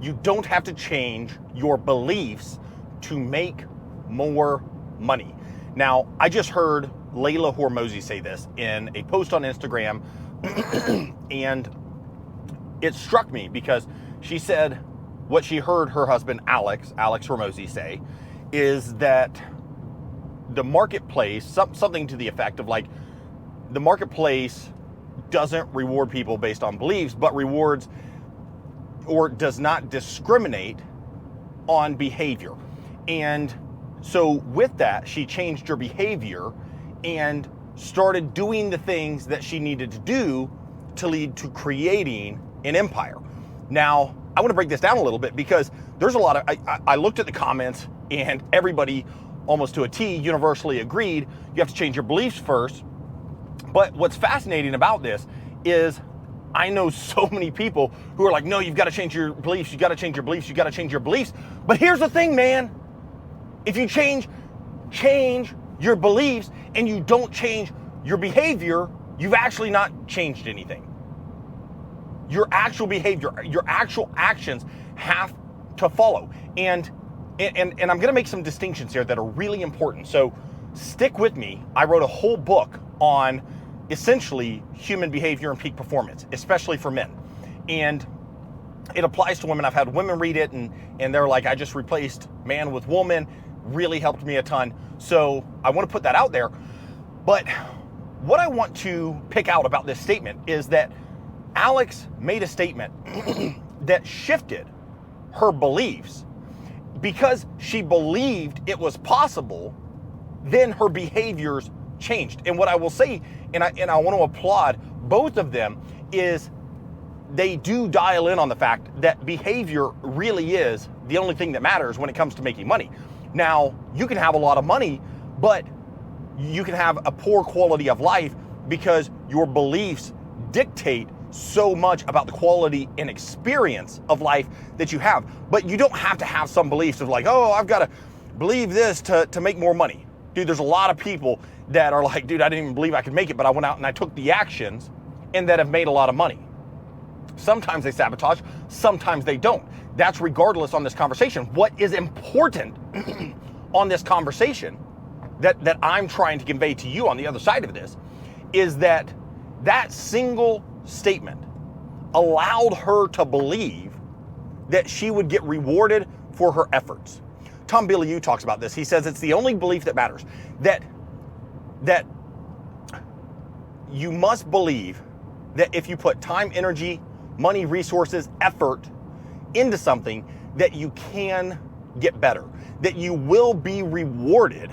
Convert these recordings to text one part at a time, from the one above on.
You don't have to change your beliefs to make more money. Now, I just heard Leila Hormozi say this in a post on Instagram, and it struck me because she said what she heard her husband, Alex Hormozi, say is that the marketplace, something to the effect of like, the marketplace doesn't reward people based on beliefs, but rewards or does not discriminate on behavior. And so with that, she changed her behavior and started doing the things that she needed to do to lead to creating an empire. Now, I want to break this down a little bit because there's a lot of, I looked at the comments and everybody almost to a T universally agreed you have to change your beliefs first. But what's fascinating about this is I know so many people who are like, no, you've got to change your beliefs, you got to change your beliefs, you got to change your beliefs. But here's the thing, man. If you change your beliefs and you don't change your behavior, you've actually not changed anything. Your actual behavior, your actual actions have to follow. And I'm going to make some distinctions here that are really important. So stick with me. I wrote a whole book on essentially human behavior and peak performance, especially for men. And it applies to women. I've had women read it and they're like, I just replaced man with woman. Really helped me a ton. So I want to put that out there. But what I want to pick out about this statement is that Alex made a statement that shifted her beliefs. Because she believed it was possible, then her behaviors changed. And what I will say, and I want to applaud both of them, is they do dial in on the fact that behavior really is the only thing that matters when it comes to making money. Now, you can have a lot of money, but you can have a poor quality of life because your beliefs dictate so much about the quality and experience of life that you have. But you don't have to have some beliefs of like, oh, I've got to believe this to make more money. Dude, there's a lot of people that are like, dude, I didn't even believe I could make it, but I went out and I took the actions and that have made a lot of money. Sometimes they sabotage, sometimes they don't. That's regardless on this conversation. What is important on this conversation that I'm trying to convey to you on the other side of this is that single statement allowed her to believe that she would get rewarded for her efforts. Tom Bilyeu talks about this. He says it's the only belief that matters, that you must believe that if you put time, energy, money, resources, effort into something, that you can get better, that you will be rewarded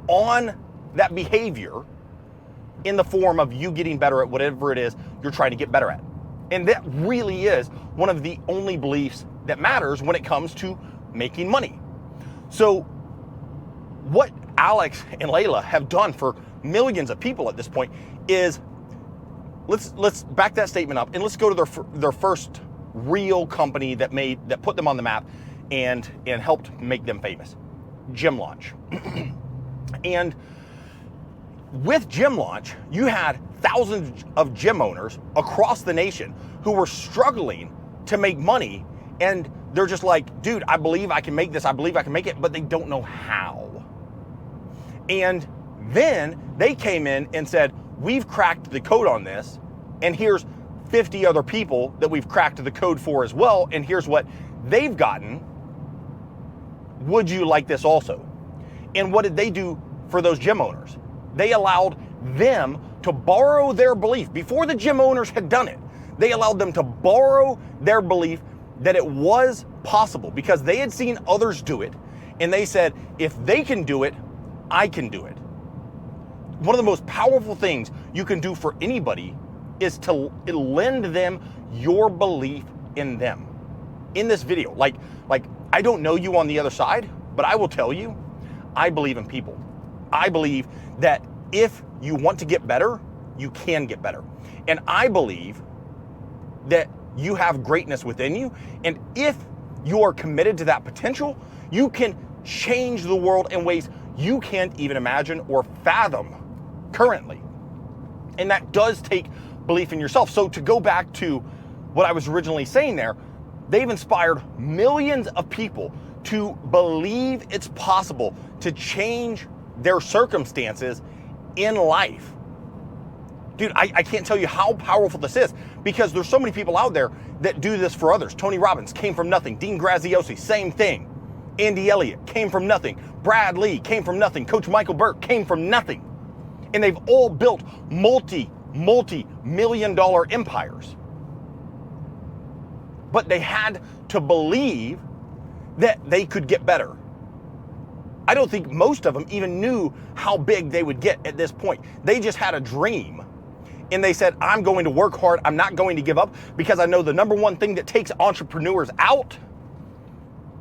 on that behavior in the form of you getting better at whatever it is you're trying to get better at. And that really is one of the only beliefs that matters when it comes to making money. So what Alex and Leila have done for millions of people at this point is, let's back that statement up and let's go to their first real company that put them on the map and helped make them famous, Gym Launch. And with Gym Launch, you had thousands of gym owners across the nation who were struggling to make money, and they're just like, dude, I believe I can make this, I believe I can make it, but they don't know how. And then they came in and said, we've cracked the code on this, and here's 50 other people that we've cracked the code for as well, and here's what they've gotten. Would you like this also? And what did they do for those gym owners? They allowed them to borrow their belief. Before the gym owners had done it, they allowed them to borrow their belief that it was possible because they had seen others do it, and they said, if they can do it, I can do it. One of the most powerful things you can do for anybody is to lend them your belief in them. In this video, like I don't know you on the other side, but I will tell you, I believe in people. I believe that if you want to get better, you can get better. And I believe that you have greatness within you. And if you are committed to that potential, you can change the world in ways you can't even imagine or fathom currently. And that does take belief in yourself. So to go back to what I was originally saying there, They've inspired millions of people to believe it's possible to change their circumstances in life. Dude, I can't tell you how powerful this is, because there's so many people out there that do this for others. Tony Robbins came from nothing. Dean Graziosi, same thing. Andy Elliott came from nothing. Brad Lee came from nothing. Coach Michael Burke came from nothing. And they've all built multi-million-dollar empires. But they had to believe that they could get better. I don't think most of them even knew how big they would get at this point. They just had a dream. And they said, I'm going to work hard. I'm not going to give up, because I know the number one thing that takes entrepreneurs out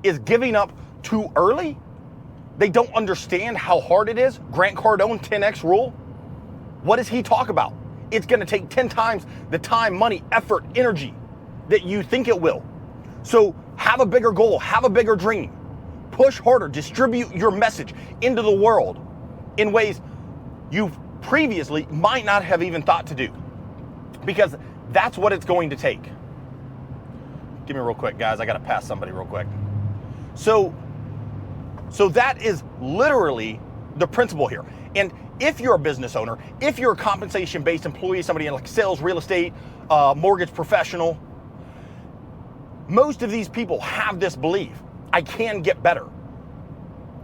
is giving up too early. They don't understand how hard it is. Grant Cardone, 10X rule. What does he talk about? It's going to take 10 times the time, money, effort, energy that you think it will. So have a bigger goal, have a bigger dream, push harder, distribute your message into the world in ways you previously might not have even thought to do, because that's what it's going to take. Give me real quick, guys. I got to pass somebody real quick. So that is literally the principle here. And if you're a business owner, if you're a compensation-based employee, somebody in like sales, real estate, mortgage professional, most of these people have this belief: I can get better.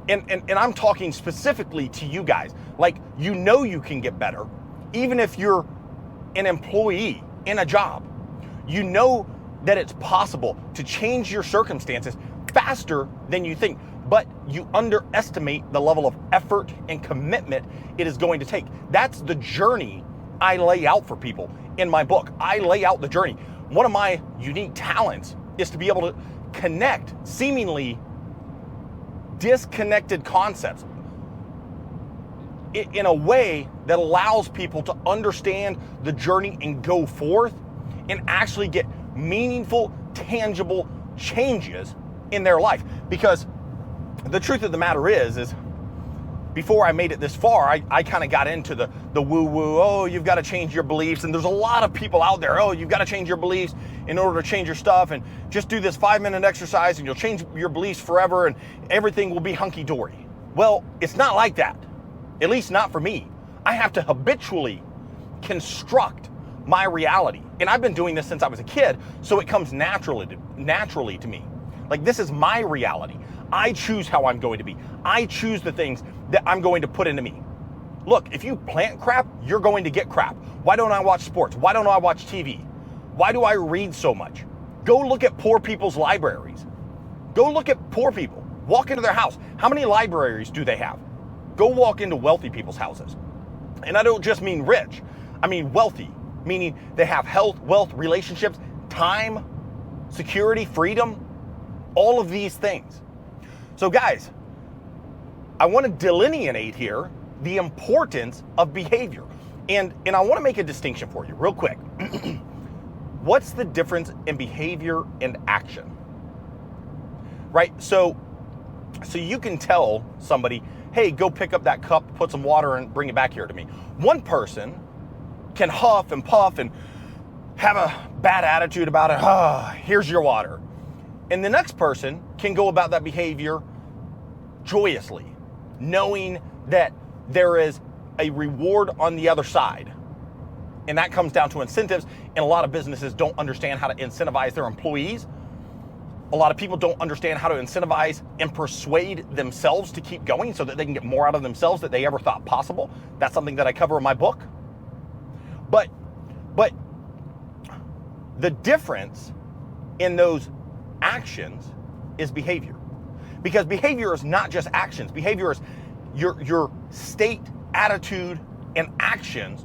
And I'm talking specifically to you guys. Like, you know you can get better, even if you're an employee in a job. You know that it's possible to change your circumstances faster than you think, but you underestimate the level of effort and commitment it is going to take. That's the journey I lay out for people in my book. I lay out the journey. One of my unique talents is to be able to connect seemingly disconnected concepts in a way that allows people to understand the journey and go forth and actually get meaningful, tangible changes in their life. Because the truth of the matter is before I made it this far, I kind of got into the woo-woo, oh, you've got to change your beliefs. And there's a lot of people out there, oh, you've got to change your beliefs in order to change your stuff, and just do this 5-minute exercise and you'll change your beliefs forever and everything will be hunky-dory. Well, it's not like that, at least not for me. I have to habitually construct my reality. And I've been doing this since I was a kid, so it comes naturally to me. Like, this is my reality. I choose how I'm going to be. I choose the things that I'm going to put into me. Look, if you plant crap, you're going to get crap. Why don't I watch sports? Why don't I watch TV? Why do I read so much? Go look at poor people's libraries. Go look at poor people. Walk into their house. How many libraries do they have? Go walk into wealthy people's houses. And I don't just mean rich. I mean wealthy, meaning they have health, wealth, relationships, time, security, freedom, all of these things. So guys, I want to delineate here the importance of behavior. And I want to make a distinction for you real quick. What's the difference in behavior and action? Right? So you can tell somebody, hey, go pick up that cup, put some water and bring it back here to me. One person can huff and puff and have a bad attitude about it. Here's your water. And the next person can go about that behavior joyously, knowing that there is a reward on the other side. And that comes down to incentives. And a lot of businesses don't understand how to incentivize their employees. A lot of people don't understand how to incentivize and persuade themselves to keep going so that they can get more out of themselves than they ever thought possible. That's something that I cover in my book. But the difference in those actions is behavior. Because behavior is not just actions. Behavior is your state, attitude, and actions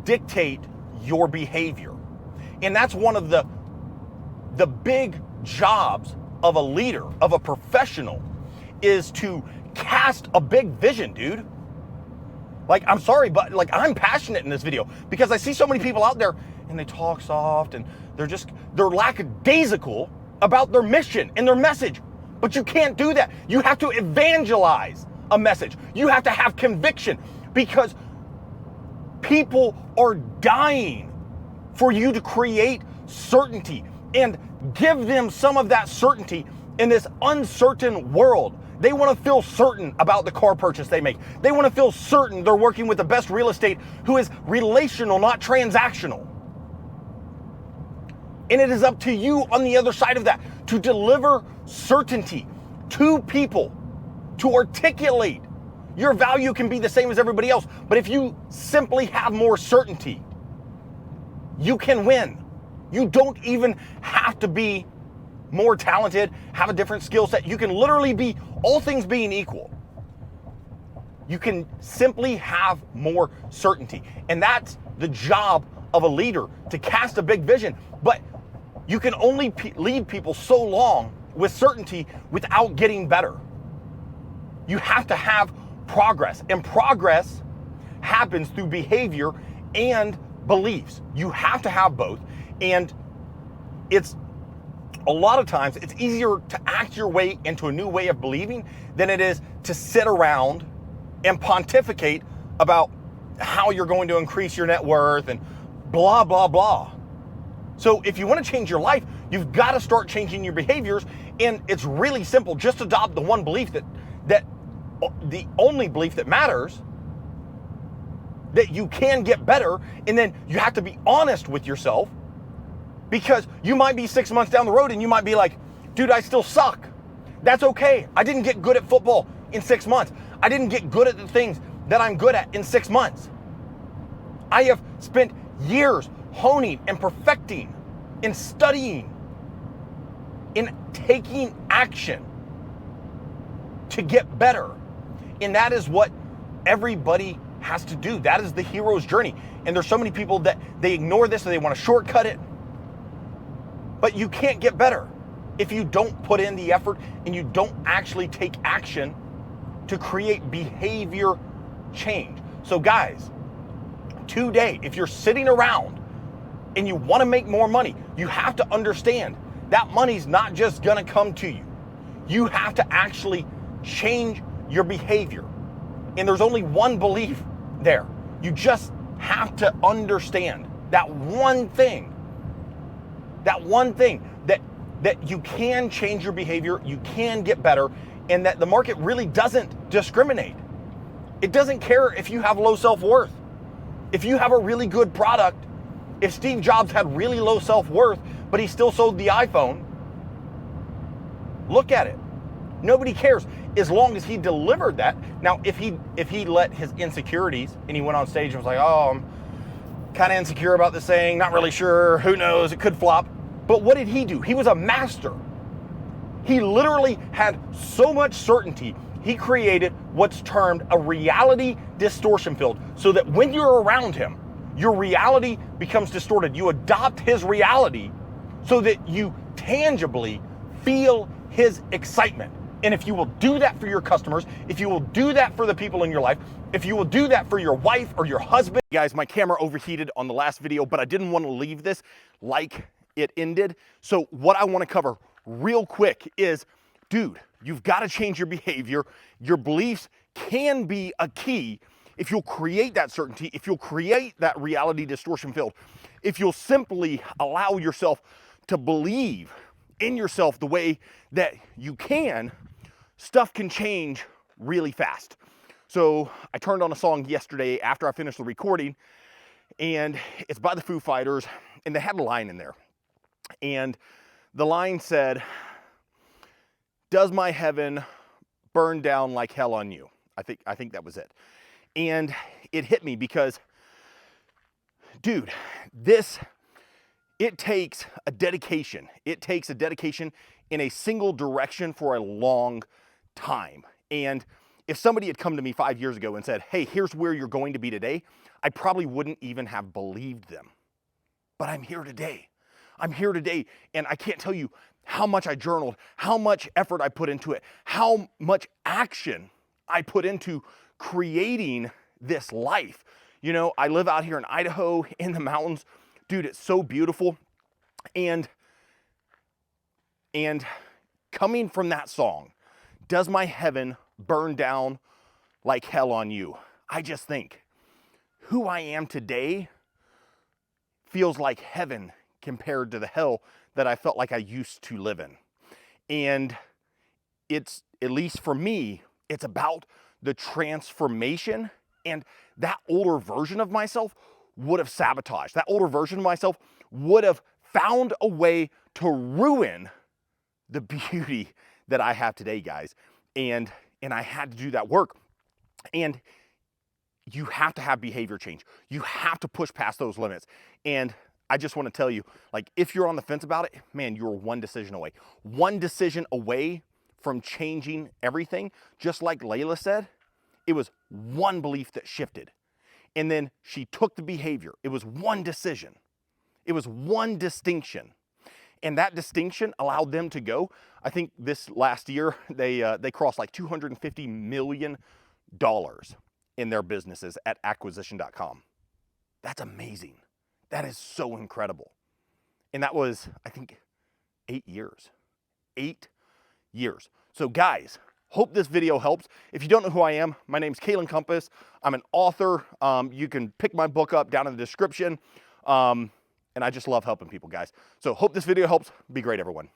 dictate your behavior. And that's one of the big jobs of a leader, of a professional, is to cast a big vision, dude. Like, I'm sorry, but like, I'm passionate in this video because I see so many people out there and they talk soft and they're lackadaisical about their mission and their message. But you can't do that. You have to evangelize a message. You have to have conviction, because people are dying for you to create certainty and give them some of that certainty in this uncertain world. They want to feel certain about the car purchase they make. They want to feel certain they're working with the best real estate who is relational, not transactional. And it is up to you on the other side of that to deliver certainty to people, to articulate. Your value can be the same as everybody else, but if you simply have more certainty, you can win. You don't even have to be more talented, have a different skill set. You can literally be, all things being equal, you can simply have more certainty. And that's the job of a leader, to cast a big vision. But you can only lead people so long with certainty without getting better. You have to have progress, and progress happens through behavior and beliefs. You have to have both, and it's a lot of times it's easier to act your way into a new way of believing than it is to sit around and pontificate about how you're going to increase your net worth and blah, blah, blah. So if you want to change your life, you've got to start changing your behaviors, and it's really simple. Just adopt the one belief that the only belief that matters, that you can get better, and then you have to be honest with yourself, because you might be 6 months down the road and you might be like, dude, I still suck. That's okay. I didn't get good at football in 6 months. I didn't get good at the things that I'm good at in 6 months. I have spent years honing and perfecting and studying and taking action to get better. And that is what everybody has to do. That is the hero's journey. And there's so many people that they ignore this and they want to shortcut it. But you can't get better if you don't put in the effort and you don't actually take action to create behavior change. So guys, today, if you're sitting around and you want to make more money, you have to understand that money's not just gonna come to you. You have to actually change your behavior. And there's only one belief there. You just have to understand that one thing that you can change your behavior, you can get better, and that the market really doesn't discriminate. It doesn't care if you have low self-worth. If you have a really good product, if Steve Jobs had really low self-worth, but he still sold the iPhone, look at it. Nobody cares as long as he delivered that. Now, if he let his insecurities and he went on stage and was like, oh, I'm kind of insecure about this thing, not really sure, who knows, it could flop. But what did he do? He was a master. He literally had so much certainty, he created what's termed a reality distortion field, so that when you're around him, your reality becomes distorted. You adopt his reality so that you tangibly feel his excitement. And if you will do that for your customers, if you will do that for the people in your life, if you will do that for your wife or your husband. Guys, my camera overheated on the last video, but I didn't want to leave this like it ended. So what I want to cover real quick is, dude, you've got to change your behavior. Your beliefs can be a key if you'll create that certainty, if you'll create that reality distortion field, if you'll simply allow yourself to believe in yourself the way that you can, stuff can change really fast. So I turned on a song yesterday after I finished the recording, and it's by the Foo Fighters, and they had a line in there. And the line said, "Does my heaven burn down like hell on you?" I think that was it. And it hit me because, dude, it takes a dedication. It takes a dedication in a single direction for a long time. And if somebody had come to me 5 years ago and said, hey, here's where you're going to be today, I probably wouldn't even have believed them. But I'm here today. I'm here today, and I can't tell you how much I journaled, how much effort I put into it, how much action I put into creating this life. You know, I live out here in Idaho in the mountains. Dude, it's so beautiful. And coming from that song, "Does my heaven burn down like hell on you?" I just think who I am today feels like heaven compared to the hell that I felt like I used to live in. And it's, at least for me, it's about the transformation. And that older version of myself would have sabotaged. That older version of myself would have found a way to ruin the beauty that I have today, guys. And I had to do that work. And you have to have behavior change. You have to push past those limits. And I just want to tell you, like, if you're on the fence about it, man, you're one decision away. One decision away from changing everything. Just like Leila said, it was one belief that shifted. And then she took the behavior. It was one decision. It was one distinction. And that distinction allowed them to go. I think this last year, they crossed like $250 million in their businesses at acquisition.com. That's amazing. That is so incredible. And that was, I think, 8 years. 8 years. So guys, hope this video helps. If you don't know who I am, my name's Kalen Compass. I'm an author. You can pick my book up down in the description. And I just love helping people, guys. So hope this video helps. Be great, everyone.